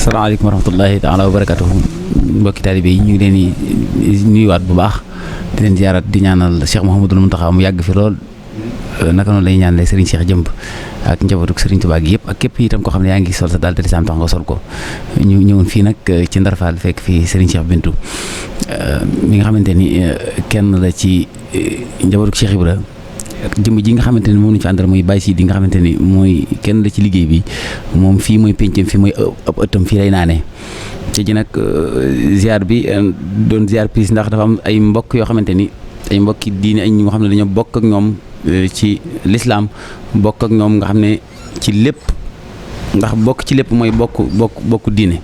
asalaamaaleykum wa rahmatullahi taala wa barakatuhu mbokki taalibe yi ñu ngi leen di nuyuwaat bu baax di leen ziarat di ñaanal Cheikh Mouhamadul Mountakha mu yàgg fi lool naka noonu lay ñaanale Serigne Cheikh Jëmb ak njabootuk Serigne Touba gi yëpp ak képp itam koo xam ne yaa ngi sol sa daal te lislaam tax nga sol ko ñu ñëwoon fii nag ci Ndar Fall fekk fii Serigne Cheikh Bintou mi nga xamante ni kenn la ci njabootuk Cheikh Ibra jëmm ji nga xamante ni moom lañu fi àndal mooy Baye Sidi nga xamante ni mooy kenn la ci liggéey bi moom fii mooy pencam fii mooy ab ëttam fii lay naane ci ji nag ziar bi doon ziar prise ndax dafa am ay mbokk yoo xamante ni ay mbokki diine ay ñoo xam ne dañoo bokk ak ñoom ci lislaam bokk ak ñoom nga xam ne ci lépp ndax bokk ci lépp mooy bokk diine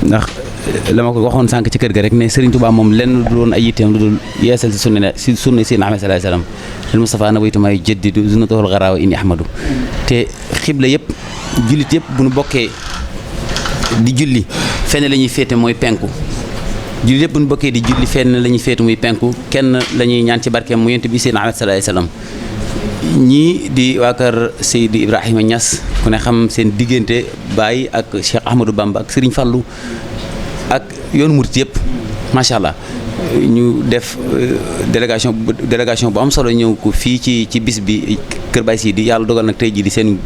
ndax la ma ko waxoon sànq ci kër ga rek ne Serigne Touba moom lenn du doon ay yitteem lu dul yeesal si sunna Seydina Ahmed sallallahu alayhi wasallam lil Mustafa na waytu may jaddidu sunnatahul gharaawa inni ahmadu te xibla yëpp jullit yëpp bu nu bokkee di julli fenn la ñuy féete mooy penku jullit yëpp bu nu bokkee di julli fenn la ñuy féete muy penku kenn la ñuy ñaan ci barkeem mu yent bi Seydina Ahmed sallallahu alayhi wasallam ñii di waa kër Seydi Ibrahima Niass ku ne xam seen diggante Baye ak Cheikh Ahmadou Bamba ak Serigne Fallou ak yoonu murit yëpp macha allah ñu def délégation bu am solo ñëw ko fii ci bis bi kër Baye Sidi yàlla dogal nag tey jii di seen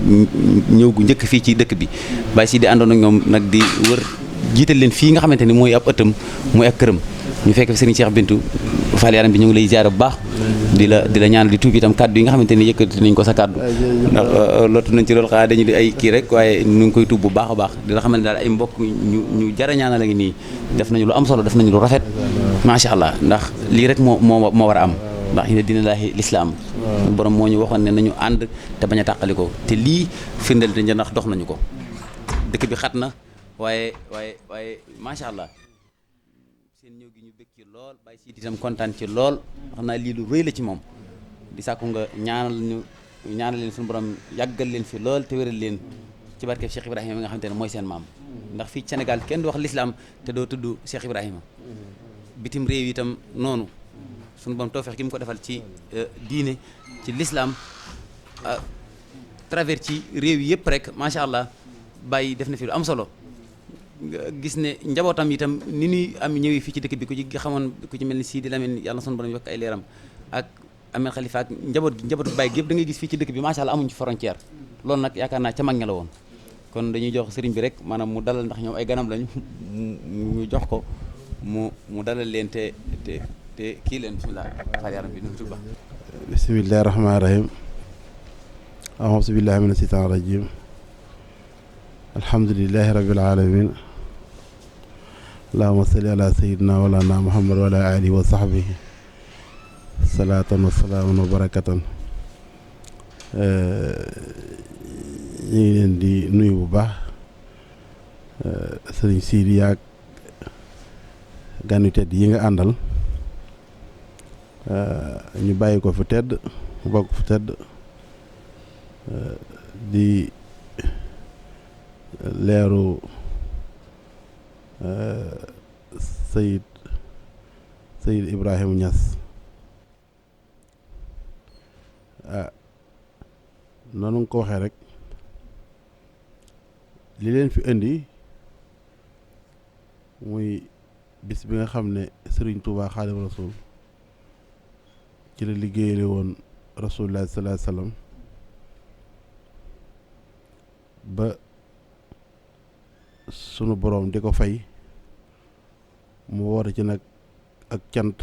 ñëw gu njëkk fii ci dëkk bi Baye Sidi àndoon ak ñoom nag di wër jiital leen fii nga xamante ni mooy ab ëttam mooy ak këram ñu fekk fi Serigne Cheikh Bintou Fall yaram bi ñu ngi lay ziar bu baax di la ñaan di tuub itam kàddu yi nga xamante ni yëkkati nañ ko sa kàddu ndax lottu nañ ci loolu xanaa dañu di ay kii rek waaye ñu ngi koy tuub bu baax a baax di la xamante ne daal ay mbokk ñu jara ñaanal a ngi nii def nañu lu am solo def nañu lu rafet macha allah ndax lii rek moo war a am ndax ina dina laahi lislaam borom moo ñu waxoon ne nañu ànd te bañ a tàqaliko te lii firndeel te ndax dox nañu ko dëkk bi xat na waaye macha allah seen ñëw gi ñu bëgg ci lool Baye Sidi itam kontaan ci lool xam naa lii lu rëy la ci moom di sàkku nga ñaanal leen suñu borom yàggal leen fi lool te wéral leen ci barke Cheikh Ibrahima mi nga xamante ne mooy seen maam ndax fii Sénégal kenn du wax l'islam te doo tudd Cheikh Ibrahima bitim réew itam noonu suñu borom tawfeex gi mu ko defal ci diine ci l'islam travers ci réew yi yëpp rek macha allah Baye def na fi lu am solo nga gis ne njabootam itam ni ñuy am ñëwee fii ci dëkk bi ku ci xamoon ku ci mel ni Sidi Lamine yàlla na sunu borom yokk ay leeram ak Amel Khalifa ak njabootu Baye gépp da ngay gis fii ci dëkk bi macha allah amuñu ci frontière loolu nag yaakaar naa ca mag ña la woon kon dañuy jox sëriñ bi rek maanaam mu dalal ndax ñoom ay ganam lañu ñu jox ko mu dalal leen te kii leen bismillah xaar yaram bi nu mu tudd bismillahi rahmaani rahim a'uuzu billahi mina shaytaani rajim alhamdulillahi rabbil alamin allahumma salli ala sayyidina wa lana muhammad wa ala alihi wa sahbihi salaatan wa salaaman wa barakatan ñu ngi leen di nuyu bu baax sëriñ Sidi yaag ganu tedd yi nga àndal ñu bàyyi ko fu tedd mu bokk fu tedd di leeru Sayid Ibrahima Niass noonu nga ko waxee rek li leen fi indi muy bis bi nga xam ne Serigne Touba Xaadimu Rasuul ci la liggéeyale woon Rasulullah sallallahu alayhi wasallam ba sunu boroom di ko fay mu woote ci nag ak cant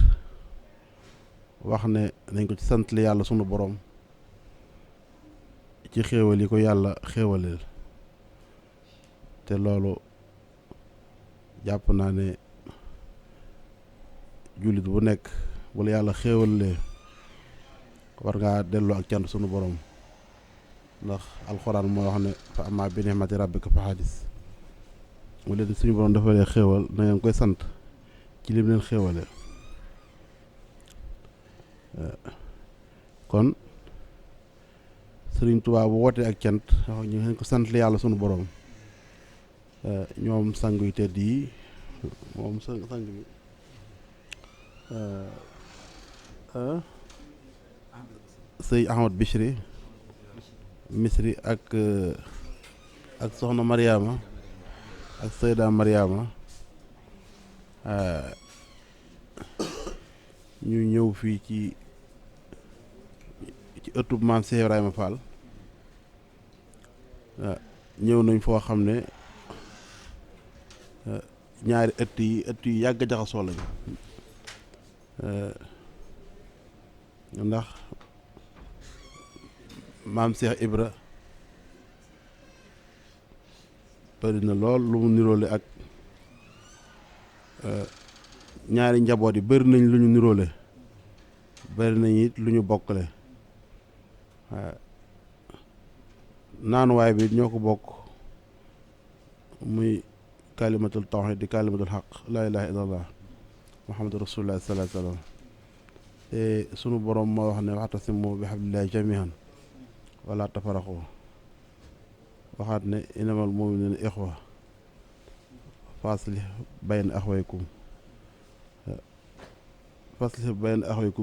wax ne nañ ko ci sant li yàlla sunu boroom ci xéewal yi ko yàlla xéewaleel te loolu jàpp naa ne jullit bu nekk wala yàlla xéewalee war ngaa delloo ak cant sunu boroom ndax alxuraan moo wax ne fa amma bi ni'mati rabbika fa hadis mu leen suñu boroom dafa leen xéewal na ngeen koy sant ci lim leen xéewale kon Sëriñ Tuubaa bu wootee ak cant wax ñu ngeen ko sant li yàlla sunu boroom ñoom sang yu tedd yi moom sang bi sëy Ahmad Bichri Misri ak soxna Mariama ak Sayda Mariama ñu ñëw fii ci ëttub maam Cheikh Ibrahima Fall ñëw nañ foo xam ne ñaari ëtt yi yàgg jaxasoo lañ ndax maam Cheikh Ibra bari na lool lu mu niroole ak ñaari njaboot yi bari nañ lu ñu niroole bari nañ it lu ñu bokkale naanuwaay bi ñoo ko bokk muy kalimatul tawhid di kalimatul xaq laa ilaha illallah muhammadu rasulullah sallallahu alayhi wasallam te sunu borom moo wax ne waxtasimu bi hablillahi jamihan wala tafaraqu waxaat ne innamal mu'minuna ixwa faslih bayna axwaykum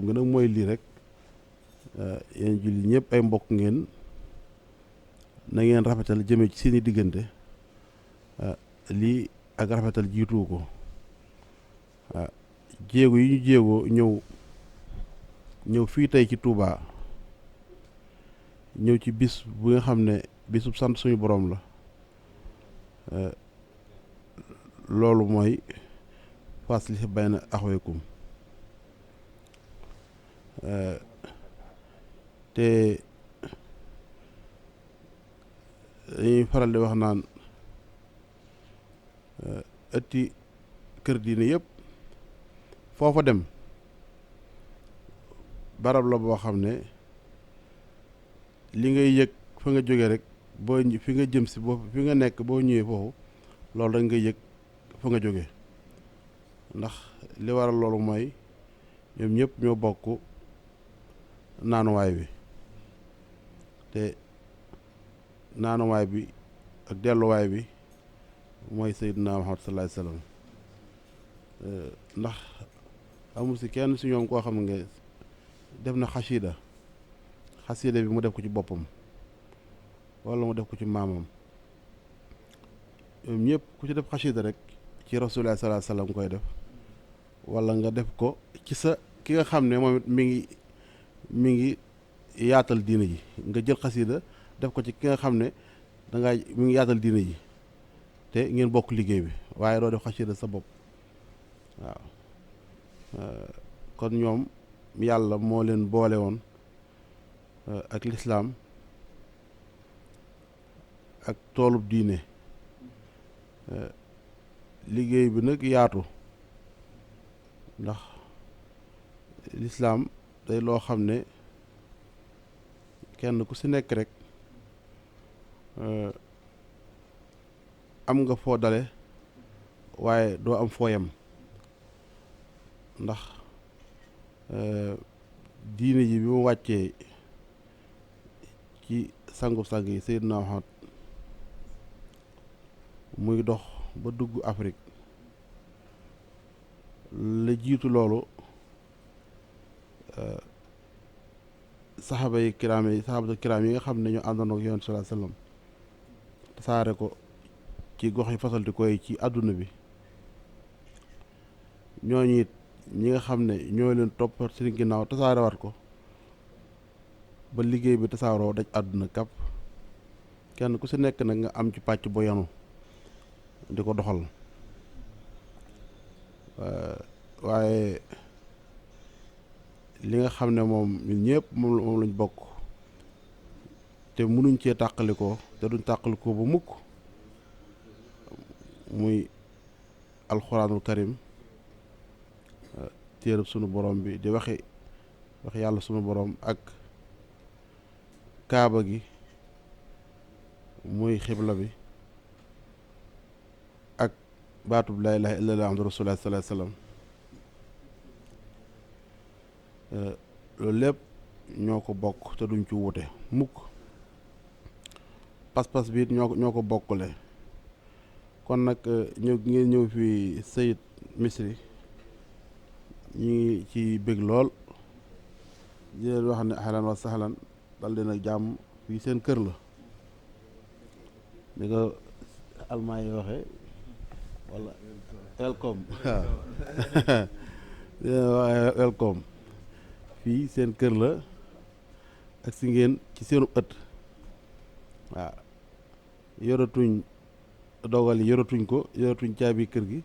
gi nag mooy lii rek yéen julli ñëpp ay mbokk ngeen na ngeen rafetal jëme ci seeni diggante lii ak rafetal jiitu ko jéego yi ñu jéegoo ñëw fii tey ci Touba ñëw ci bis bu nga xam ne bisub sant suñu boroom la loolu mooy faslih bayna axwaykum te dañuy faral di wax naan ëtti kër diine yëpp foofa dem barab la boo xam ne li ngay yëg fa nga jóge rek boo fi nga jëm si boo fi nga nekk boo ñëwee foofu loolu rek ngay yëg fa nga jóge ndax li waral loolu mooy ñoom ñëpp ñoo bokk naanuwaay bi te naanuwaay bi ak delluwaay bi mooy Seydina Muhammad sallallahu alayhi wasallam ndax amul si kenn si ñoom koo xam nga def na xasida bi mu def ko ci boppam wala mu def ko ci maamam ñoom ñëpp ku ci def xasida rek ci rasulullah sallallahu alayhi wasallam koy def wala nga def ko ci sa ki nga xam ne moom it mi ngi yaatal diina ji nga jël xasida def ko ci ki nga xam ne mi ngi yaatal diina ji te ngeen bokk liggéey bi waaye doo def xasida sa bopp waaw kon ñoom yàlla moo leen boole woon ak lislaam ak toolub diine liggéey bi nag yaatu ndax lislaam day loo xam ne kenn ku si nekk rek am nga foo dale waaye doo am foo yem ndax diine ji bi mu wàccee ci sangu-sang yi Seydina Muhammad muy dox ba dugg Afrique la jiitu loolu saxaabatu kiraam yi nga xam ne ñoo àndoon ak Yonent sallallahu alayhi wasallam tasaare ko ci gox yi fasalti koy ci àdduna bi ñooñu it ñi nga xam ne ñoo leen topp seen ginnaaw tasaare wat ko ba liggéey bi tasaaroo daj àdduna kàpp kenn ku si nekk nag nga am ci pàcc bo yanu di ko doxal waaye li nga xam ne moom ñun ñëpp moom lañ bokk te mënuñ cee tàqalikoo te duñ tàqalikoo ba mukk muy alxuraanul karim téereb sunu borom bi di wax yàlla sunu borom ak kaaba gi muy xibla bi ak baatub laa ilaaha illallaah muhammadu rasuulullaah sallallaahu alayhi wa sallam loolu lépp ñoo ko bokk te duñ ci wute mukk pas-pas bi it ñoo ko bokkule kon nag ngeen ñëw fi Sayid Misri ñu ngi ci bëgg lool di leen wax ne ahlan wa sahlan dal leen ak jàmm fii seen kër la ni ko almaa yi waxee wala welcome waaw welcome fii seen kër la ak si ngeen ci seenu ëtt waaw yoratuñ dogal yi yoratuñ ko yoratuñ caabi kër gi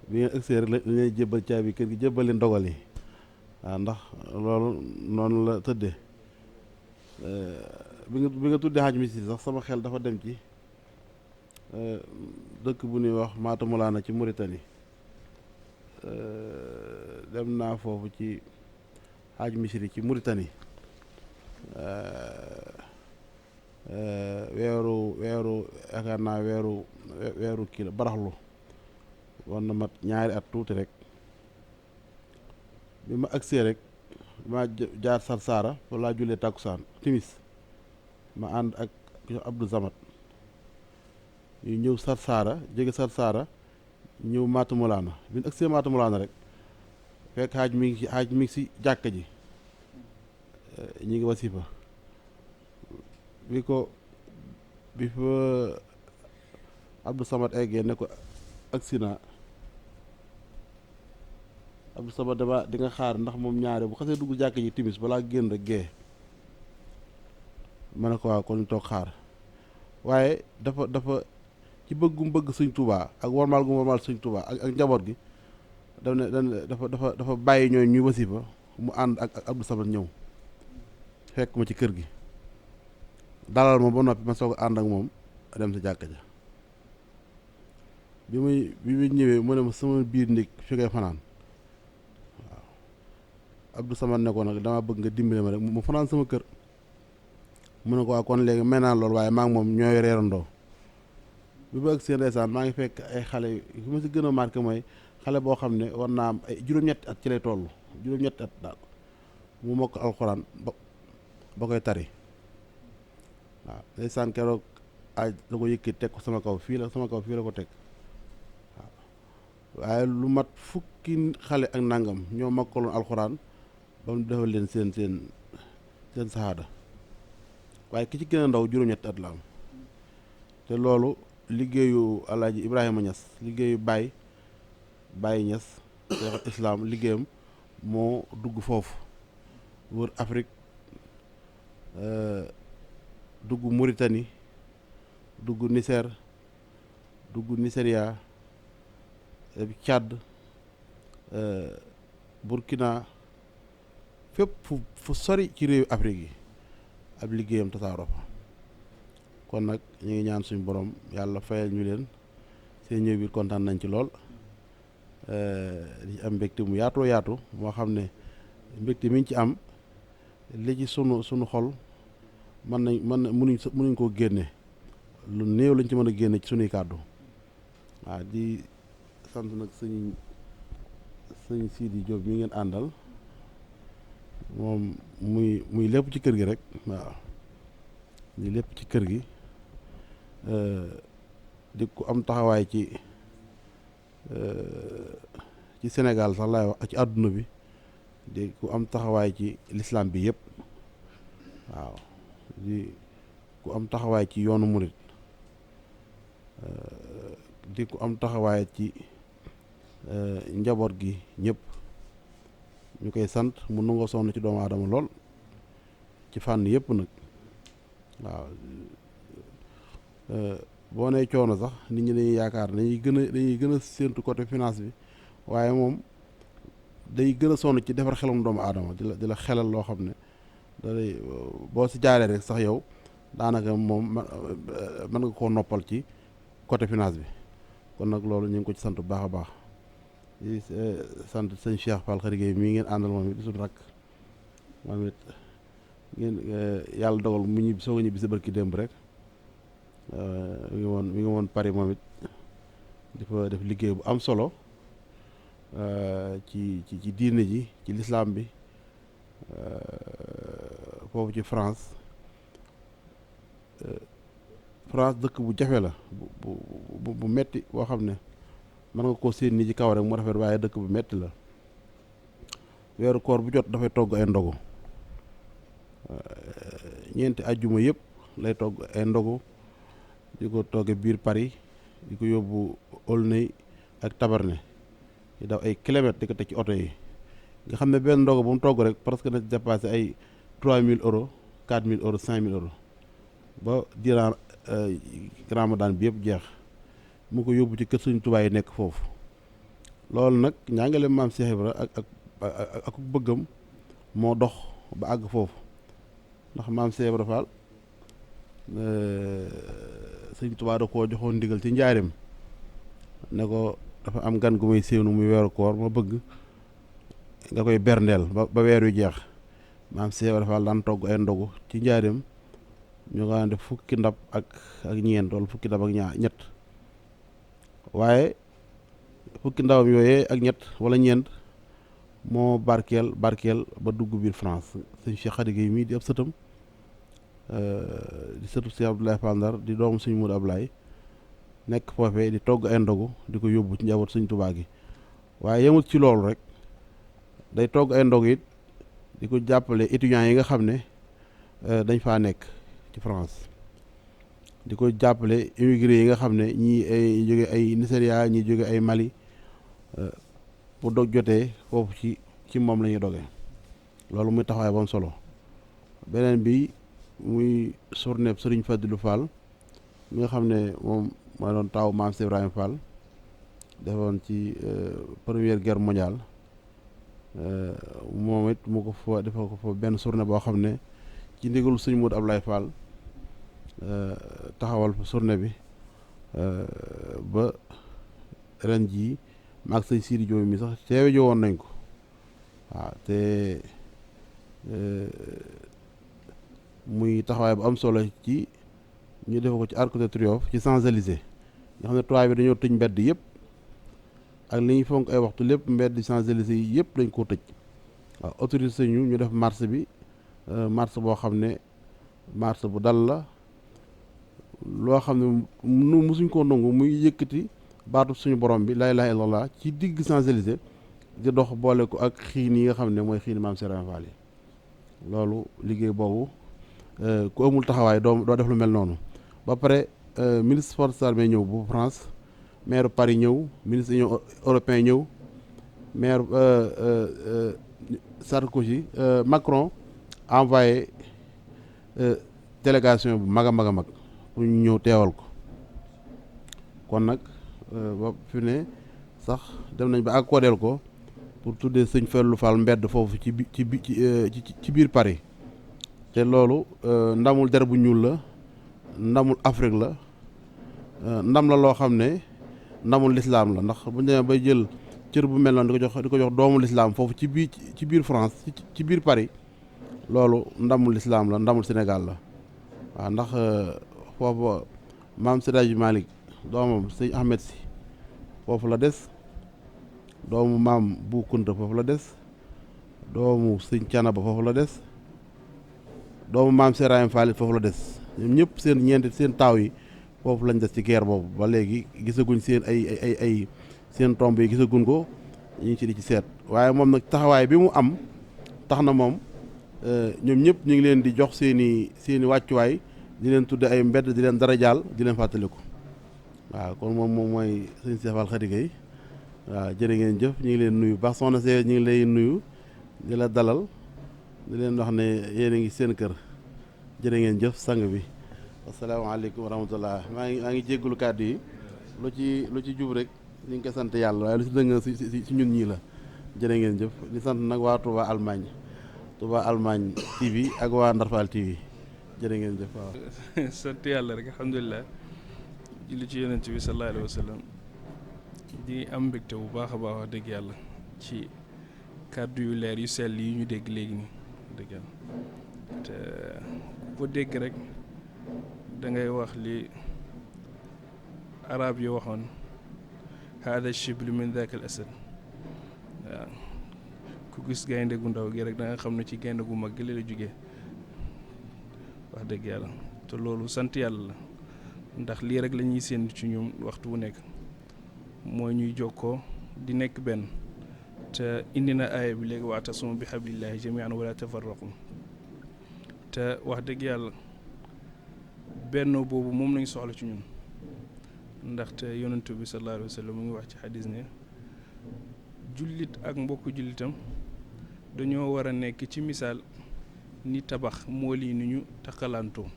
bi ngeen ëgsee rek lañ leen jébbal caabi kër gi jébbal leen dogal yi waaw ndax loolu noonu la tëddee bi nga tuddee xaaj mi si sax sama xel dafa dem ci dëkk bu ñuy wax Maata Mulaana ci Mauritanie dem naa foofu ci xaaj misiri ci Mauritanie weeru yaakaar naa weeru kii la baraxlu war na mat ñaari at tuuti rek bi ma agsee rek ma jaar Sarsara fa laa jullee tàkkusaan timis ma ànd ak Abdou Samad ñu ñëw Sarsara jóge Sarsara ñëw Maata Mulaana bi ñu agsee Maata Mulaana rek fekk xaaj mi ngi si jàkka ji ñi ngi wasifa bi fa Abdou Samad eggee ne ko agsi naa Abdou Samad dama di nga xaar ndax moom ñaare bu xasee dugg jàkka ji timis balaa génn rek gee ma ne ko waaw kon ñu toog xaar waaye dafa ci bëggum bëgg Sëñ Tuubaa ak warmaal gu warmaal Sëñ Tuubaa ak njaboot gi dafa bàyyi ñooy ñuy wasifa mu ànd ak Abdou Samad ñëw fekk ma ci kër gi dalal ma ba noppi ma soog a ànd ak moom dem sa jàkka ja bi muy ñëwee mu ne ma sama biir néeg fi ngay fanaan waaw Abdou Samad ne ko nag dama bëgg nga dimbale ma rek mu fanaan sama kër mu ne ko waa kon léegi may naa loolu waaye maa ngi moom ñooy reerandoo bi ba ak seen ndeysaan maa ngi fekk ay xale yu ma si gën a marqué mooy xale boo xam ne war naa am ay juróom-ñetti at ci lay toll juróom-ñetti at daal mu mokk alxuraan ba koy tari waaw ndeysaan keroog aj da ko yëkkati teg ko sama kaw fii la ko teg waaw waaye lu mat fukki xale ak nangam ñoo mokkaloon alxuraan ba mu defal leen seen saxaada waaye ki ci gën a ndaw juróom-ñetti at la am te loolu liggéeyu Alaaji Ibrahima Niass liggéeyu Baye Niass Cheikh Islam liggéeyam moo dugg foofu wër Afrique dugg Mauritanie dugg Niger dugg Nigeria Tchad Burkina fépp fu sori ci réewu Afrique yi ab liggéeyam tasaaroo fa kon nag ñu ngi ñaan suñu borom yàlla fayal ñu leen seen ñëw bi kontaan nañ ci lool di am mbégte mu yaatoo yaatu moo xam ne mbégte mi ñu ci am li ci sunu xol mënuñ koo génne lu néew lañ ci mën a génne ci sunuy kàddu waaw di sant nag sëñ Sidi Diop mi ngeen àndal moom muy lépp ci kër gi rek waaw di lépp ci kër gi di ku am taxawaay ci Sénégal sax laay wax ak ci àdduna bi di ku am taxawaay ci lislaam bi yëpp waaw di ku am taxawaay ci yoonu murit di ku am taxawaay ci njaboot gi ñëpp ñu koy sant mu nangoo sonn ci doomu aadama lool ci fànn yëpp nag waaw boo nee coono sax nit ñi dañuy yaakaar dañuy gën a séentu côté finance bi waaye moom day gën a sonn ci defar xelum doomu aadama di la xelal loo xam ne dalay boo si jaaree rek sax yow daanaka moom mën nga koo noppal ci côté finance bi kon nag loolu ñu ngi ko ci sant bu baax a baax di sant sëñ Cheikh Fall Khary Gueye mii ngeen àndal moom it di suñu rakk moom it ngeen yàlla dogal mu ñibbi soo ko ñibbi si barki démb rek mi ngi woon Paris moom it di fa def liggéey bu am solo ci diine ji ci lislaam bi foofu ci France dëkk bu jafe la bu metti boo xam ne mën nga koo séen nii ci kaw rek mu rafet waaye dëkk bu metti la weeru koor bu jot dafay togg ay ndogu ñeenti ajjuma yëpp lay togg ay ndogu di ko togge biir Paris di ko yóbbu Aulnay ak Tabarné di daw ay kilomètres di ko teg ci oto yi nga xam ne benn ndogu bu mu togg rek presque na dépassé ay 3000 euros 4000 euros 5000 euros ba durant Ramadan bi yëpp jeex mu ko yóbbu ci kër Sëriñ Tuubaa yi nekk foofu loolu nag njàngale maam Cheikh Ibra ak bëggam moo dox ba àgg foofu ndax maam Cheikh Ibra Fall Sëriñ Tuubaa da koo joxoon ndigal ci njaareem ne ko dafa am gan gu may séenu muy weeru koor ma bëgg nga koy berndeel ba weer wi jeex maam Cheikh Ibra Fall daan togg ay ndogu ci njaareem ñu nga def fukki ndab ak ñeent wala fukki ndab ak ñett waaye fukki ndabam yooyee ak ñett wala ñeent moo barkeel ba dugg biir France sëñ Cheikh Khady Gueye mii di ab sëtam di sëtu Cheikh Abdoulaye Fall Ndar di doomu sëñ Mourou Ablaye nekk foofee di togg ay ndogu di ko yóbbu ci njaboot sëñ Tuubaa gi waaye yemut ci loolu rek day togg ay ndogu it di ko jàppale étudiants yi nga xam ne dañ faa nekk ci France di ko jàppale immigré yi nga xam ne ñii ay jóge ay Nigeria ñii jóge ay Mali bu dog jotee foofu ci moom la ñuy dogee loolu muy taxawaay ba am solo beneen bi muy journée Serigne Fadilou Fall mi nga xam ne moom mooy doon taaw maam Cheikh Ibrahima Fall defoon ci première guerre mondiale moom it mu ko fa defoo ko fa benn journée boo xam ne ci ndigalu sëñ Modou Ablaye Fall taxawal fa journée bi ba ren jii maag sëñ Sidi Diop mi sax teewe jo woon nañ ko waaw te muy taxawaay bu am solo ci ñu defe ko ci Arc de Triomphe ci Champs-Élysées nga xam ne tubaab bi dañoo tëj mbedd yëpp ak li ñu fonk ay waxtu lépp mbedd Champs-Élysées yi yëpp dañ koo tëj waaw autorisé ñu def marche bi marche boo xam ne marche bu dal la loo xam ne nu musuñ koo nangu muy yëkkati baatu suñu borom bi laa ilaaha illallaah ci digg Champs-Élysées di dox boole ko ak xiin yi nga xam ne mooy xiin maam Cheikh Ibrahima Fall yi loolu liggéey boobu ku amul taxawaay doo def lu mel noonu ba pare ministre forces armées ñëw bu France maire Paris ñëw ministre union européen ñëw maire Sarkozy Macron envoyé délégation bu mag a mag a mag pour ñu ñëw teewal ko kon nag ba fi ne sax dem nañ ba accordeel ko pour tuddee sëñ Fallou Fall mbedd foofu ci biir Paris te loolu ndamul der bu ñuul la ndamul Afrique la ndam la loo xam ne ndamul lislaam la ndax bu ñu demee bay jël cër bu mel noonu di ko jox doomu lislaam foofu ci biir France ci biir Paris loolu ndamul lislaam la ndamul Sénégal la waaw ndax foofu maam Seydi Malick doomam sëñ Ahmed si foofu la des doomu maam Bu Kunta foofu la des doomu sëñ Canaba foofu la des doomu maam Seraayam Fall foofu la des ñoom ñëpp seen taaw yi foofu lañ des ci guerre boobu ba léegi gisaguñ seen ay seen tomb yi gisaguñ ko ñu ngi ci di ci seet waaye moom nag taxawaay bi mu am tax na moom ñoom ñëpp ñu ngi leen di jox seeni wàccuwaay di leen tudde ay mbedd di leen darajaal di leen fàttaliku waaw kon moom mooy sëñ Cheikh Fall Khady Gueye waaw jërë ngeen jëf ñu ngi leen nuyu baax soxna see ñu ngi lay nuyu di la dalal di leen wax ne yéen a ngi seen kër jërë ngeen jëf sang bi asalaamaaleykum wa rahmatullah maa ngi jéggulu kàddu yi lu ci jub rek ñu ngi koy sant yàlla waaye lu ci dëng si ñun ñii la jërë ngeen jëf di sant nag waa Touba Allemagne TV ak waa Ndar Fall TV jërë ngeen jëf waaw sant yàlla rek alhamdulilah julli ci yonent bi sallallahu alayhi wa sallam di am mbégte bu baax a baax wax dëgg yàlla ci kàddu yu leer yu sell yi ñu dégg léegi nii dëgg yàlla te ku ko dégg rek da ngay wax li arab yi waxoon hada shiblu min daka al asad waaw ku gis gaynde gu ndaw gi rek da nga xam ne ci gaynde gu mag gi la jógee wax dëgg yàlla te loolu sant yàlla la ndax lii rek la ñuy séen ci ñoom waxtu wu nekk mooy ñuy jokkoo di nekk benn te indi na aaya bi léegi wa'tasimu bi hablillahi jami'an wala tafarraqu te wax dëgg yàlla benn boobu moom lañ soxla ci ñun ndaxte yonentu bi sallallahu alayhi wa sallam mu ngi wax ci xadis ne jullit ak mbokku jullitam dañoo war a nekk ci misaal ni tabax mool yi ni ñu takkalantoo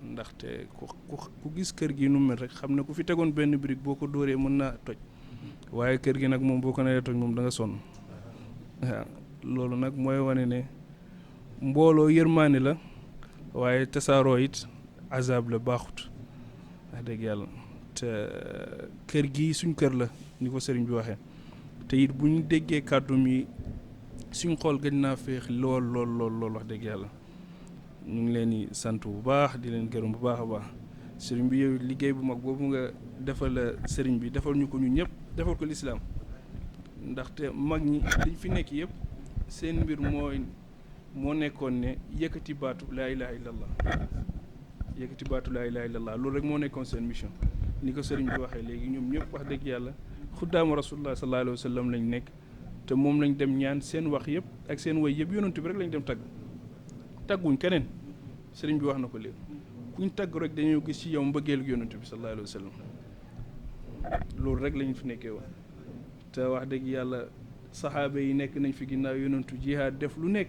ndaxte ku gis kër gi nu mel rek xam ne ku fi tegoon benn brique boo ko dóoree mën naa toj waaye kër gi nag moom boo ko nee toj moom da nga sonn waaw loolu nag mooy wane ne mbooloo yërmaane la waaye tasaaroo it azab la baaxut wax dëgg yàlla te kër gi suñ kër la ni ko sëriñ bi waxee te it bu ñu déggee kàddu mi suñ xool gën naa féex lool wax dëgg yàlla ñu ngi leen di sant bu baax di leen gërëm bu baax a baax sëriñ bi yow liggéey bu mag boobu nga defal sëriñ bi defal ñu ko ñun ñëpp defal ko lislaam ndaxte mag ñi liñ fi nekk yëpp seen mbir moo nekkoon ne yëkkati baatu laa ilaha illallah yëkkati baatu laa ilaha illallah loolu rek moo nekkoon seen mission ni ko sëriñ bi waxee léegi ñoom ñëpp wax dëgg yàlla xuddaamu rasulullah sallallahu alayhi wa sallam lañ nekk te moom lañ dem ñaan seen wax yëpp ak seen way yëpp yonent bi rek lañ dem tagguñ keneen sëriñ bi wax na ko léegi kuñ tagg rek dañoo gis ci yow mbëggeelu yonent bi sallallahu alayhi wa sallam loolu rek lañ fi nekkee woon te wax dëgg yàlla saxaaba yi nekk nañ fi ginnaaw yonentu jihaad def lu nekk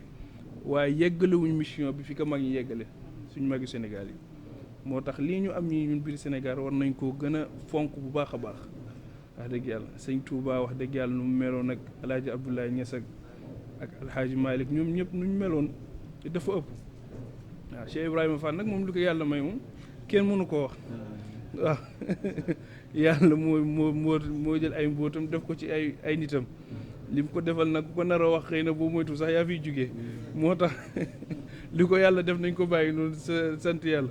waaye yeggalewuñ mission bi fi ko mag ñi yeggale suñ magi Sénégal yi moo tax lii ñu am ñi ñun biir Sénégal war nañ koo gën a fonk bu baax a baax wax dëgg yàlla sëñ Touba wax dëgg yàlla nu mu meloon ak alaaji Abdoulaye Niass ak alhaaji Malick ñoom ñëpp nu ñu meloon dafa ëpp waaw Cheikh Ibrahima Fall nag moom li ko yàlla may moom kenn mënu koo wax waaw yàlla moo jël ay mbóotam def ko ci ay nitam li mu ko defal nag ku ko nar a wax xëy na boo moytu sax yaa fiy jugee moo tax li ko yàlla def nañ ko bàyyi noonu sant yàlla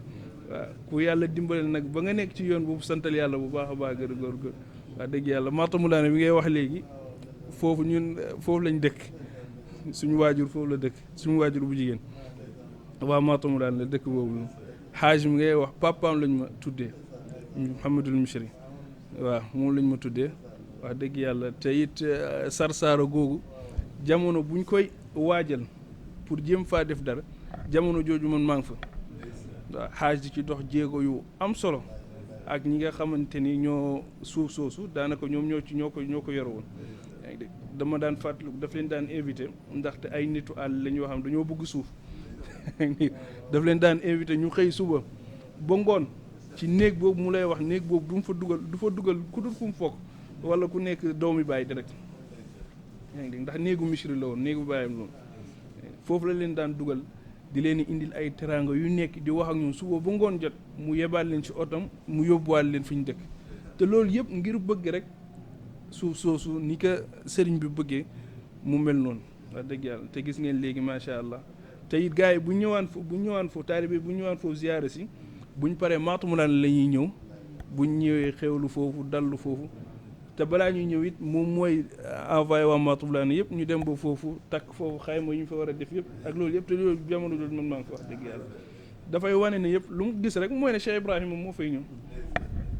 waaw ku yàlla dimbale nag ba nga nekk ci yoon boobu santal yàlla bu baax a baax gër góor wax dëgg yàlla Matamou Daane bi ngay wax léegi foofu lañ dëkk suñu waajur foofu la dëkk suñu waajur bu jigéen waa Matamou Daane la dëkk boobu xaaj mi ngay wax papaam lañ ma tuddee Mouhamadul Mishri waaw moom lañ ma tuddee wax dëgg yàlla te it sarsaara googu jamono buñ koy waajal pour jéem faa def dara jamono jooju man maa ngi fa waaw xaaj di ci dox jéego yu am solo ak ñi nga xamante ni ñoo suuf soosu daanaka ñoom ñoo ko yore woon dama daan fàttaliku daf leen daan invité ndaxte ay nitu àll la ñoo xam dañoo bëgg suuf daf leen daan invité ñu xëy suba ba ngoon ci néeg boobu mu lay wax néeg boobu du fa dugal ku dul ku mu foog wala ku nekk doomi bàyyi direct ndax néegu Misri la woon néegu bàyyam loolu foofu la leen daan dugal di leen indil ay teraanga yu nekk di wax ak ñoom suba ba ngoon jot mu yebaal leen ci otom mu yóbbuwaal leen fi ñu dëkk te loolu yëpp ngir bëgg rek suuf soosu ni ko sëriñ bi bëggee mu mel noonu wax dëgg yàlla te gis ngeen léegi macha allah te it gars yi bu ñëwaan foofu taalibe bu ñëwaan foofu ziyaare si buñ paree Matamou Daane la ñuy ñëw buñ ñëwee xewlu foofu dallu foofu te balaa ñuy ñëw it moom mooy envoyé waa Matamou Daane yëpp ñu dem ba foofu takk foofu xayma yu ñu fa war a def yëpp ak loolu yëpp te loolu jamono jooju man maa ngi fa wax dëgg yàlla dafay wane ne yëpp lu mu gis rek mooy ne Cheikh Ibrahima moo fay ñëw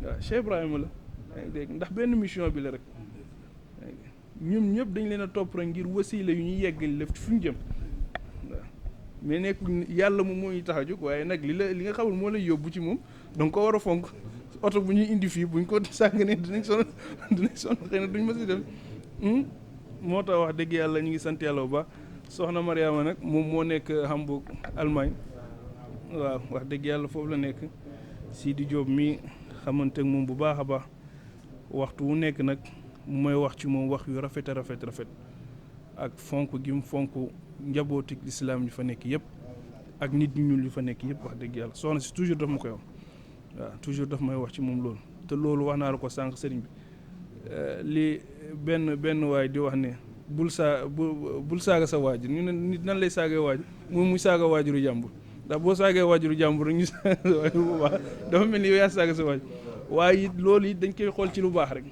waaw Cheikh Ibrahima la dégg ndax benn mission bi la rek ñun ñëpp dañ leen a topp rek ngir wasiila yu ñuy yeggal lëf fu ñu jëm waaw mais nekk yàlla moom moo ñu tax a jóg waaye nag li nga xamul moo lay yóbbu ci moom donc ko war a fonk oto bu ñuy indi fii buñ ko sàng ne dinañ sonn xëy na duñ ma si dem moo tax wax dëgg yàlla ñu ngi sant yàlla bu baax soxna Mariama nag moom moo nekk Hamburg Allemagne waaw wax dëgg yàlla foofu la nekk Sidi Diop mi xamante ak moom bu baax a baax waxtu wu nekk nag mooy wax ci moom wax yu rafet ak fonk gi mu fonk njabootik lislaam yu fa nekk yëpp ak nit ñu ñuul yu fa nekk yëpp wax dëgg yàlla soxna si toujours daf ma koy wax waaw toujours daf may wax ci moom loolu te loolu wax naa la ko sànq sëriñ bi li benn waay di wax ne bul saaga sa waajur ñu ne nit nan lay saagee waajur moom muy saaga waajuru jàmbur ndax boo saagee waajuru jàmbur rek ñu saaga sa waajur bu baax dafa mel ni yow yaa saaga sa waajur waaye it loolu it dañ koy xool ci lu baax rek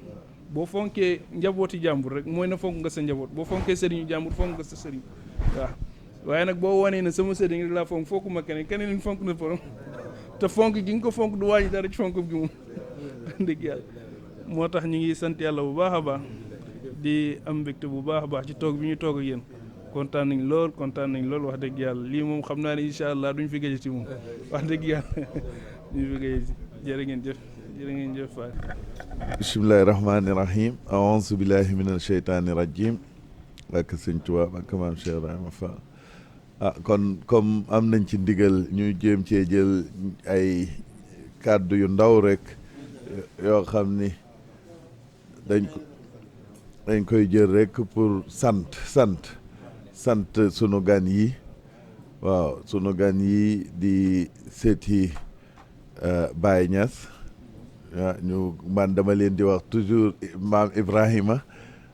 boo fonkee njabooti jàmbur rek mooy na fonk nga sa njaboot boo fonkee sëriñu jàmbur fonk nga sa sëriñ waaw waaye nag boo wanee ne sama sëriñ rek laa fonk fonkuma keneen fonk na forom te fonk gi nga ko fonk du wàññi dara ci fonk gi moom dëgg yàlla moo tax ñu ngi sant yàlla bu baax a baax di am mbégte bu baax a baax ci toog bi ñu toog ak yéen kontaan nañ lool wax dëgg yàlla lii moom xam naa ne incha allah duñ fi gëj ci moom wax dëgg yàlla duñ fi gëj ci jërë ngeen jëf jërë ngeen jëf waay. bismillahi rahmaani rahim aouzu billahi min asheytaani rajim ak sëñ Tuubaa ak maam Cheikh Ibrahima Fall. kon comme am nañ ci ndigal ñu jéem cee jël ay kàddu yu ndaw rek yoo xam ni dañ koy jël rek pour sant sunu gan yi. waaw sunu gan yi di seeti Baye Niass man dama leen di wax toujours maam Ibrahima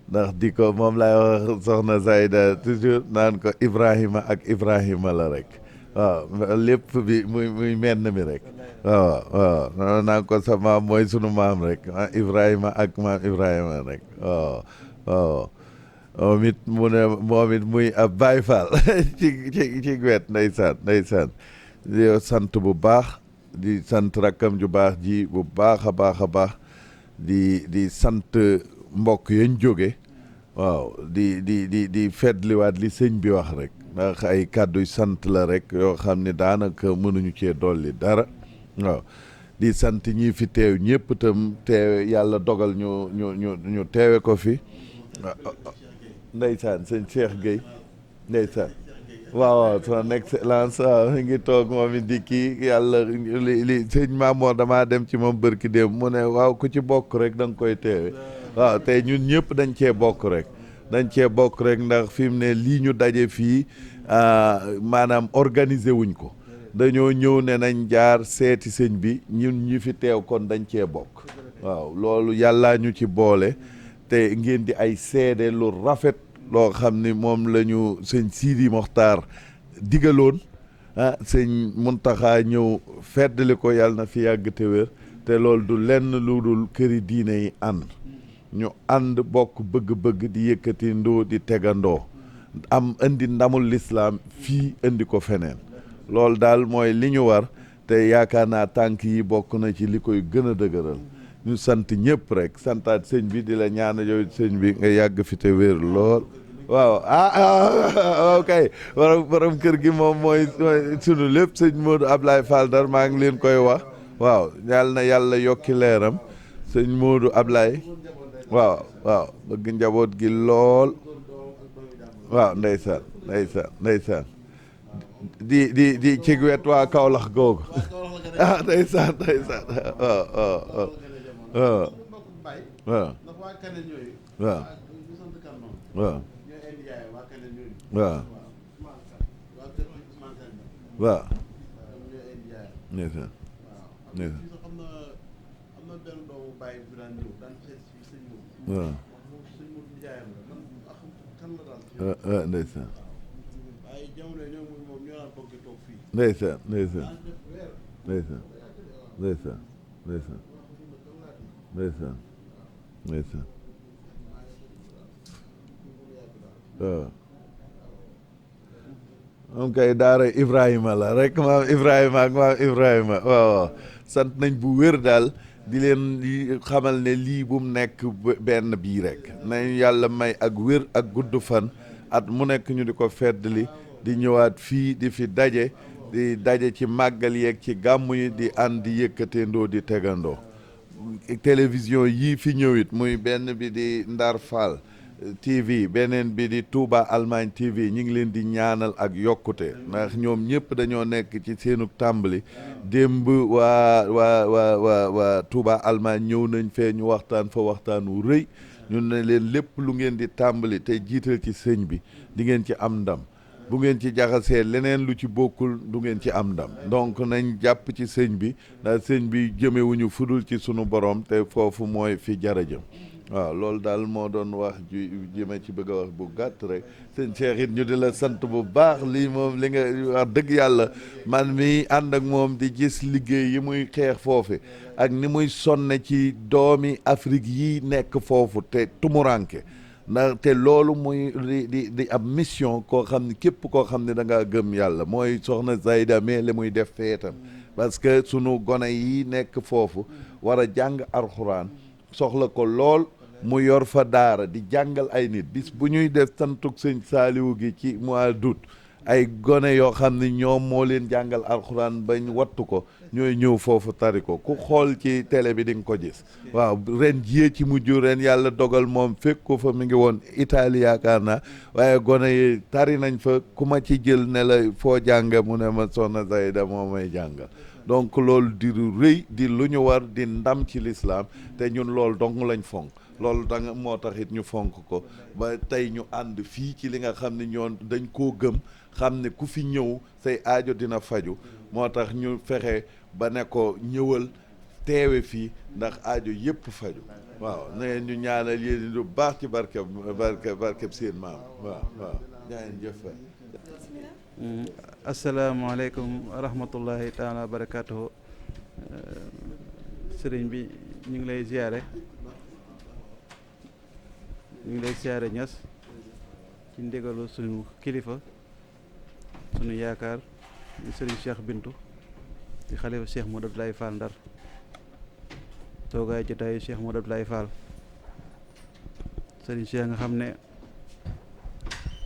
ndax di ko moom laay wax soxna Zayda toujours naan ko Ibrahima ak Ibrahima la rek waaw lépp bi muy menn mi rek waaw naan ko sa maam mooy sunu maam rek Ibrahima ak maam Ibrahima rek waaw moom it muy ab Baye Fall ci wet ndeysaan di sant bu baax di sant rakkam ju baax ji bu baax a baax di sant mbokk yañ jóge waaw di fetliwaat li sëñ bi wax rek ndax ay kàdduy sant la rek yoo xam ne daanaka mënuñu cee dolli dara waaw di sant ñi fi teew ñëpp itam teewe yàlla dogal ñu teewe ko fi ndeysaan sëñ Cheikh Gueye ndeysaan waaw son excellence waaw mi ngi toog moom it di kii yàlla li sëñ Mamoor damaa dem ci moom bërki dem mu ne waaw ku ci bokk rek da nga koy teewe waaw tey ñun ñëpp dañ cee bokk rek ndax fi mu ne lii ñu daje fii maanaam organiser wuñ ko dañoo ñëw ne nañ jaar seeti sëñ bi ñun ñi fi teew kon dañ cee bokk waaw loolu yàllaa ñu ci boole te ngeen di ay seede lu rafet loo xam ni moom la ñu sëñ Sidi Mokhtar digaloon sëñ Muntaxa ñëw feddali ko yàlla na fi yàgg te wér te loolu du lenn lu dul këri diine yi ànd ñu ànd bokk bëgg-bëgg di yëkkati ndoo di tegandoo am indi ndamul lislaam fii indi ko feneen loolu daal mooy li ñu war te yaakaar naa tànk yi bokk na ci li koy gën a dëgëral ñu sant ñëpp rek santaat sëñ bi di la ñaan yow sëñ bi nga yàgg fi te wér lool waaw ok borom kër gi moom mooy sunu lépp sëñ Modou Ablaye Fall Ndar maa ngi leen koy wax waaw yàlla na yàlla yokki leeram sëñ Modou Ablaye waaw bëgg njaboot gi lool waaw ndeysaan di ci wet waa Kaolack googu ndeysaan waaw moom kay daara Ibrahima la rek maam Ibrahima ak maam Ibrahima waaw sant nañ bu wér daal di leen di xamal ne lii bu mu nekk benn bii rek nañ yàlla may ak wér ak gudd fan at mu nekk ñu di ko feddali di ñëwaat fii di fi daje di daje ci màggal yeeg ci gàmmu yi di ànd di yëkkateendoo di tegandoo télévision yii fi ñëwit muy benn bi di Ndar Fall TV beneen bi di Touba Allemagne TV ñu ngi leen di ñaanal ak yokkute ndax ñoom ñëpp dañoo nekk ci seenu tàmbali démb waa Touba Allemagne ñëw nañ fee ñu waxtaan fa waxtaan wu rëy ñun ne leen lépp lu ngeen di tàmbali te jiital ci sëñ bi di ngeen ci am ndam bu ngeen ci jaxasee leneen lu ci bokkul du ngeen ci am ndam donc nañ jàpp ci sëñ bi ndax sëñ bi jëmewuñu fudul ci sunu borom te foofu mooy fi jarajëm waaw loolu daal moo doon wax jëme ci bëgg a wax bu gàtt rek sëñ Cheikh it ñu di la sant bu baax lii moom li nga wax dëgg yàlla man mi ànd ak moom di gis liggéey yi muy xeex foofu ak ni muy sonne ci doomi Afrique yi nekk foofu te tumuranke ndax te loolu muy di ab mission koo xam ne képp koo xam ne da ngaa gëm yàlla mooy soxna Zayda mais li muy def feetam parce que sunu gone yi nekk foofu war a jàng alxuraan soxla ko lool mu yor fa daara di jàngal ay nit bis bu ñuy def santuk sëñ Saaliwu gi ci mois d'août ay gone yoo xam ne ñoom moo leen jàngal alxuraan bañ wattu ko ñooy ñëw foofu tari ko ku xool ci télé bi di nga ko gis waaw ren jiyee ci mujj ren yàlla dogal moom fekk ko fa mi ngi woon Italie yaakaar naa waaye gone yi tari nañ fa ku ma ci jël ne la foo jànge mu ne ma soxna Zayda moo may jàngal donc loolu di lu rëy di lu ñu war di ndam ci lislaam te ñun loolu dong lañ fonk loolu danga moo tax it ñu fonk ko ba tey ñu ànd fii ci li nga xam ne ñoon dañ koo gëm xam ne ku fi ñëw say aajo dina faju moo tax ñu fexe ba ne ko ñëwal teewe fii ndax aajo yépp faju waaw na ñu ñaanal yéen lu baax ci barkeb seen maam waaw ñaan jëf asalaamaaleykum wa rahmatullahi taala wa barakatuhu sëriñ bi ñu ngi lay ziyaare Ñas ci ndigalu suñu kilifa suñu yaakaar di sëriñ Cheikh Bintu di xalifa Cheikh Modou Abdoulaye Fall Ndar toogaay jotaayu Cheikh Modou Abdoulaye Fall sëriñ Cheikh nga xam ne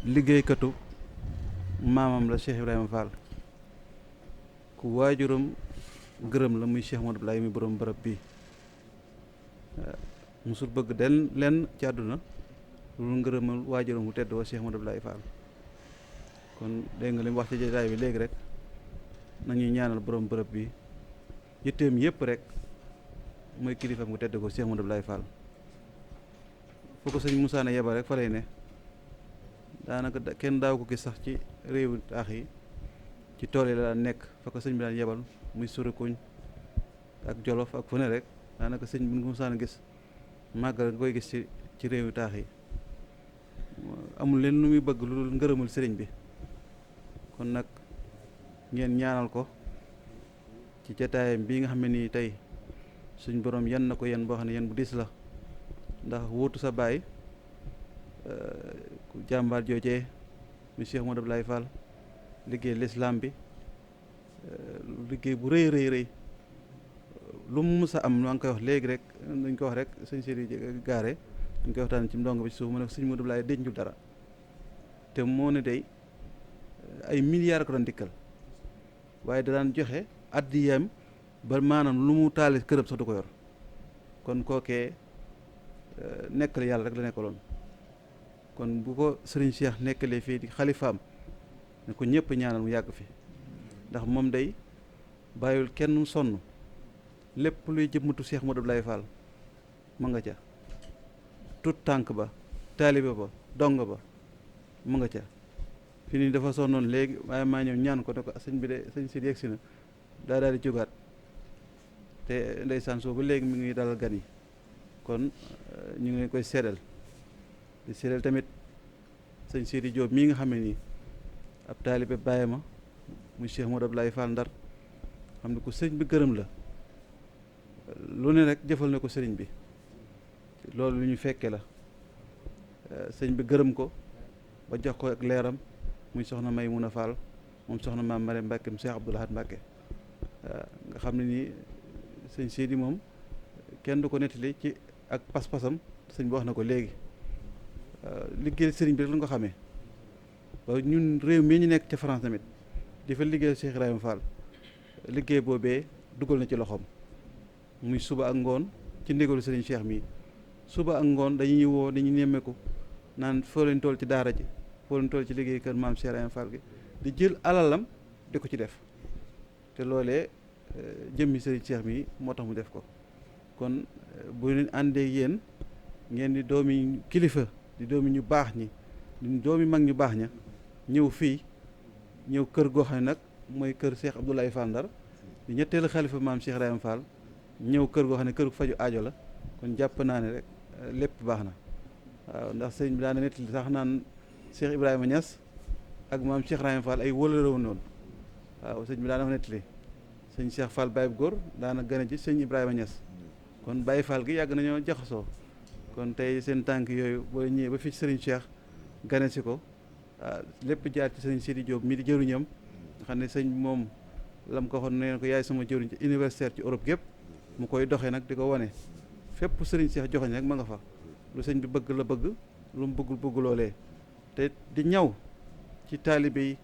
liggéeykatu maamam la Cheikh Ibrahima Fall ku waajuram gërëm la muy Cheikh Modou Abdoulaye mi borom bërëb bi musul bëgg lenn ci àdduna lu ngërëmal waajuram mu tedd wa Cheikh Modou Abdoulaye Fall kon dégg nga li mu wax ci jotaay bi léegi rek nañuy ñaanal borom bërëb bi yitteem yëpp rek mooy kilifa mu tedd ko Cheikh Modou Abdoulaye Fall foo ko sëñ Moussa ne yebal rek fa lay ne daanaka kenn daaw ko gis sax ci réewu taax yi ci tool yi la daan nekk fa ko sëñ bi daan yebal muy Surukuñ ak Jolof ak fu ne rek daanaka sëñ bi nga Moussa ne gis màggal nga koy gis ci réewu taax yi amul leen lu muy bëgg lu dul ngërëmul sëriñ bi kon nag ngeen ñaanal ko ci jataayam bii nga xam ne nii tey suñ borom yan na ko yan boo xam ne yan bu diis la ndax wuutu sa baay ku jàmbaar joojee mu Cheikh Modou Abdoulaye Fall liggéey lislaam bi liggéey bu rëy lu mu mës a am maa ngi koy wax léegi rek dañ ko wax rek sëñ Sidi gaare dañ koy waxtaan ci ndongo bi ci suuf mu ne sëñ Modou Abdoulaye denc dara te moo ne day ay milliards ko doon dikkal waaye da daan joxe addiyam ba maanaam lu mu taali kërëb sax du ko yor kon kookee nekkal yàlla rek la nekkaloon kon bu ko sëriñ Cheikh nekkalee fii di xalifaam ne ko ñëpp ñaanal mu yàgg fi ndax moom day bàyyul kenn sonn lépp luy jëmmatu Cheikh Modou Abdoulaye Fall mu nga ca tut tànk ba taalibe ba dong ba mu nga ca fi nii dafa sonnoon léegi waaye maa ñëw ñaan ko ne ko sëñ bi de sëñ si yegsi na daal di jógaat te ndeysaan soo ba léegi mi ngi dalal gan yi kon ñu ngi koy seedal di seedal tamit sëñ Sidi Diop mii nga xam ne nii ab taalibe bàyyi ma muy Cheikh Modou Abdoulaye Fall Ndar xam ne ko sëñ bi gërëm la lu ne rek jëfal na ko sëriñ bi loolu lu ñu fekke la sëñ bi gërëm ko ba jox ko ak leeram muy soxna Maymuna Fall moom soxna maam Mare Mbàkke mu Cheikh Abdoul Ahad Mbàkke nga xam ne nii sëñ Sidi moom kenn du ko nettali ci ak pas-pasam sëñ bi wax na ko léegi liggéey sëriñ bi rek la nga ko xamee ba ñun réew mii ñu nekk ca France tamit di fa liggéey Cheikh Ibrahima Fall liggéey boobee dugal na ci loxoom muy suba ak ngoon ci ndigalu sëriñ Cheikh mii suba ak ngoon dañuy woo dañuy nemmeeku naan foo leen toll ci daara ji foo leen toll ci liggéey kër maam Cheikh Ibrahima Fall gi di jël alalam di ko ci def te loolee jëmmi sëriñ Cheikh mii moo tax mu def ko kon bu leen àndee yéen ngeen di doomi kilifa di doomi ñu baax ñi di doomi mag ñu baax ña ñëw fii ñëw kër goo xam ne nag mooy kër Cheikh Abdoulaye Fall Ndar di ñetteelu xalifa maam Cheikh Ibrahima Fall ñëw kër goo xam ne kër gu faju aajo la kon jàpp naa ne rek lépp baax na waaw ndax sëñ bi daana nettali sax naan Cheikh Ibrahima Niass ak maam Cheikh Ibrahima Fall ay wóolare woon noonu waaw sëñ bi daana nettali sëñ Cheikh Fall Baye bu góor daana gane ci sëñ Ibrahima Niass kon Baye Fall gi yàgg nañoo jaxasoo kon tey seen tànk yooyu boo ñëwee ba fii sëriñ Cheikh gane si ko lépp jaar ci sëriñ Sidi Diop mii di jëruñam nga xam ne sëñ moom lam ko waxoon ne ko yaay sama jëruñ ci universitaire ci Europe gépp mu koy doxee nag di ko wane fépp sëriñ Cheikh joxoñ rek ma nga fa lu sëñ bi bëgg la bëgg lu mu bëggul loolee te di ñaw ci taalibe yi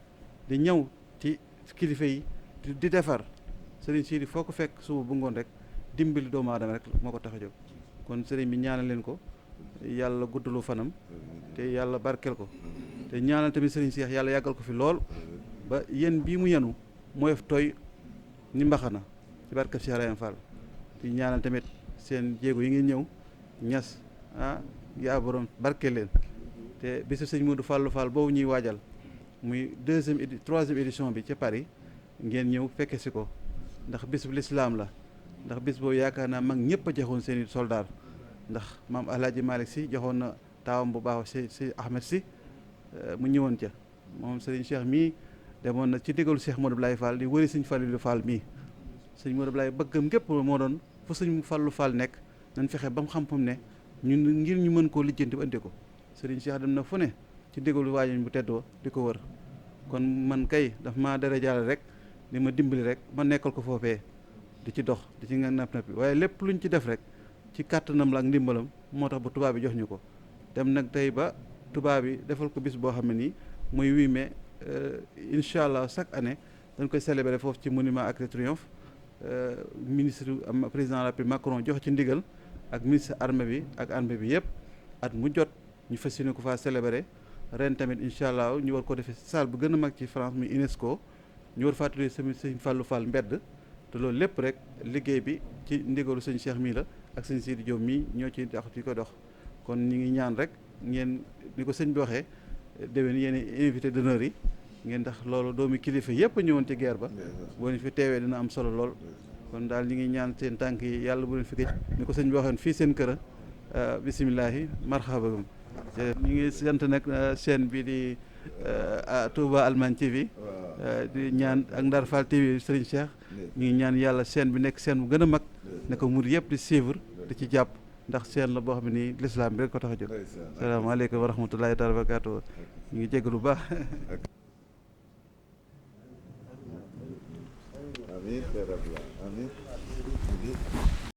di ñëw ci kilifa yi di defar sëriñ Sidi foo ko fekk suba bu ngoon rek dimbali doomu aadama rek moo ko tax a jóg kon sëriñ bi ñaanal leen ko yàlla guddalu fanam te yàlla barkeel ko te ñaanal tamit sëriñ Cheikh yàlla yàggal ko fi lool ba yéen bii mu yenu mooy tooy ni mbaxana ci barke Cheikh Ibrahima Fall di ñaanal tamit seen jéego yi ngeen ñëw ñas yaa borom barkeel leen te bisu sëñ Modou Fallou Fall boobu ñuy waajal muy troisième édition bi ca Paris ngeen ñëw fekke si ko ndax bis bu lislaam la ndax bis boobu yaakaar naa mag ñëpp a joxoon seen i soldaar ndax maam Alaaji Malick si joxoon na taawam bu baax si Ahmed si mu ñëwoon ca moom sëriñ Cheikh mii demoon na ci ndigalu Cheikh Modou Blay Fall di wëri sëñ Fallou Fall mii sëñ Modou Blay bëggam gépp moo doon fu sëñ Fallou Fall nekk nañ fexe ba mu xam fu mu ne ñun ngir ñu mën koo lijjanti ba indi ko sëriñ Cheikh dem na fu ne ci ndigalu waajuñ bu teddoo di ko wër kon man kay daf maa dara jaale rek di ma dimbali rek ma nekkal ko foofee di ci dox di ci nga napp waaye lépp luñ ci def rek ci kàttanam la ak ndimbalam moo tax ba tubaab bi jox ñu ko dem nag tey ba tubaab bi defal ko bis boo xam ne nii muy 8 mai incha allah chaque année dañ koy célébrer foofu ci monument Arc de Triomphe ministre président de la République Macron jox ci ndigal ak ministre armée bi ak armée bi yëpp at mu jot ñu fas yéene ko faa célébrer ren tamit incha allah ñu war ko defee salle bu gën a mag ci France muy UNESCO ñu war faa tuddee sëñ Fallou Fall mbedd te loolu lépp rek liggéey bi ci ndigalu sëñ Cheikh mii la ak sëñ Sidi Diop mii ñoo ci dox ci ko dox kon ñu ngi ñaan rek ngeen ni ko sëñ bi waxee déwén yéen invité d'honneur yi ngeen tax loolu doomi kilifa yëpp ñëwoon ci guerre ba boo leen fi teewee dina am solo lool kon daal ñu ngi ñaan seen tànk yi yàlla bu leen fi gëj ni ko sëñ bi waxoon fii seen kër bisimilahi marhabagum ñu ngi sant nag chaîne bi di Touba Allemagne TV di ñaan ak Ndar Fall TV Serigne Cheikh ñu ngi ñaan yàlla chaîne bi nekk chaîne bu gën a mag ne ko murid yëpp di suivre di ci jàpp ndax chaîne la boo xam ne nii l'islam bi rek ko tax a jóg salaamaaleykum wa rahmatullahi taala wa barakatuh ñu ngi jégg lu baax amiin